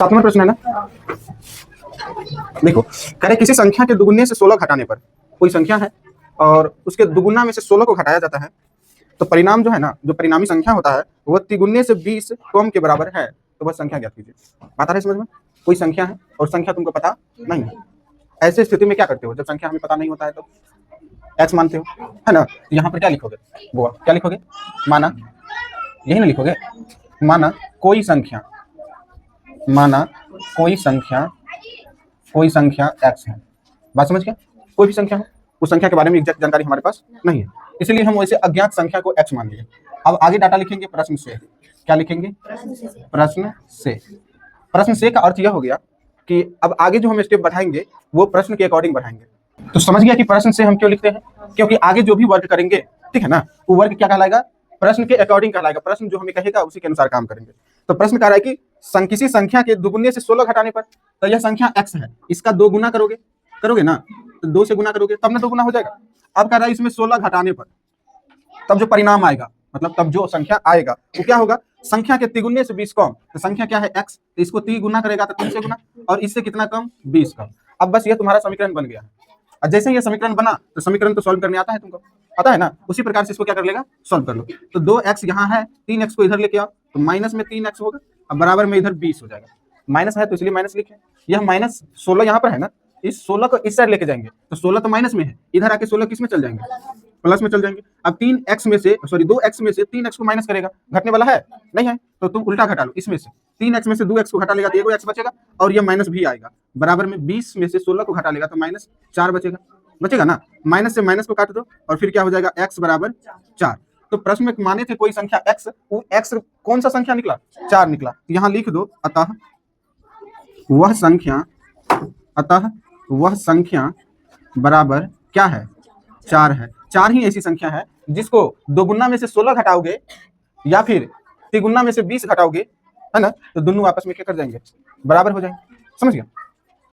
7वां प्रश्न है ना। देखो, कह रहे किसी संख्या के दुगुने से 16 घटाने पर, कोई संख्या है और उसके दुगुना में से 16 को घटाया जाता है, तो परिणाम जो है ना, जो परिणामी संख्या होता है वह तिगुने से 20 कम के बराबर है। तो वह संख्या ज्ञात कीजिए। बात आ रही है समझ में? कोई संख्या है और संख्या तुमको पता नहीं है। ऐसे स्थिति में क्या करते हो? जब संख्या हमें पता नहीं होता है तो एक्स मानते हो, है ना। यहाँ पर क्या लिखोगे? वो क्या लिखोगे? माना, यही ना लिखोगे, माना कोई संख्या, माना कोई संख्या एक्स है। बात समझ गया? कोई भी संख्या हो, उस संख्या के बारे में एग्जैक्ट जानकारी हमारे पास नहीं है, इसलिए हम वैसे अज्ञात संख्या को एक्स मान लिए। अब आगे डाटा लिखेंगे प्रश्न से। क्या लिखेंगे? प्रश्न से। प्रश्न से का अर्थ यह हो गया कि अब आगे जो हम स्टेप बढ़ाएंगे वो प्रश्न के अकॉर्डिंग बढ़ाएंगे। तो समझ गया कि प्रश्न से हम क्यों लिखते हैं? क्योंकि आगे जो भी वर्क करेंगे, ठीक है ना, वो वर्क क्या कहलाएगा? प्रश्न के अकॉर्डिंग कहलाएगा। प्रश्न जो हमें कहेगा उसी के अनुसार काम करेंगे। तो प्रश्न कह रहा है कि किसी संख्या के दुगुने से 16 घटाने पर, तो यह संख्या x है, इसका 2 गुना करोगे ना, तो 2 से गुना करोगे तब ना 2 गुना हो जाएगा। अब कह रहा है इसमें 16 घटाने पर तब जो परिणाम आएगा, मतलब तब जो संख्या आएगा वो क्या होगा? संख्या के तिगुने से 20 कम। तो संख्या क्या है? x, तो इसको 3 गुना करेगा तो 3 से गुना, और इससे कितना कम? 20 कम। अब बस ये तुम्हारा समीकरण बन गया है। और जैसे ये समीकरण बना तो समीकरण तो सॉल्व करने आता है तुमको, आता है ना, उसी प्रकार से इसको क्या कर लेगा? सॉल्व कर लो। तो 2x यहाँ है, 3x को इधर लेके आओ तो माइनस में 3x होगा, अब बराबर में इधर 20 हो जाएगा। माइनस है तो इसलिए माइनस लिखे। यह माइनस 16 यहाँ पर है ना, इस 16 को इस साइड लेके जाएंगे तो 16 तो माइनस में है, इधर आके 16 किस में चल जाएंगे? प्लस में चल जाएंगे। अब 2x में से 3x को माइनस करेगा, घटने वाला है नहीं है, तो तुम उल्टा घटा लो। इसमें से 3x में से 2x को घटा लेगा तो एगो x बचेगा, और ये माइनस भी आएगा, बराबर में 20 में से 16 को घटा लेगा तो -4 बचेगा ना। माइनस से माइनस को काट दो और फिर क्या हो जाएगा? x बराबर 4। तो प्रश्न में माने थे कोई संख्या x, वो x कौन सा संख्या निकला? 4 निकला। यहाँ लिख दो, अतः वह संख्या बराबर क्या है? 4 है। 4 ही ऐसी संख्या है जिसको दोगुना में से 16 घटाओगे या फिर तिगुना में से 20 घटाओगे, है ना, तो दोनों आपस में क्या कर जाएंगे? बराबर हो जाएंगे। समझ गया?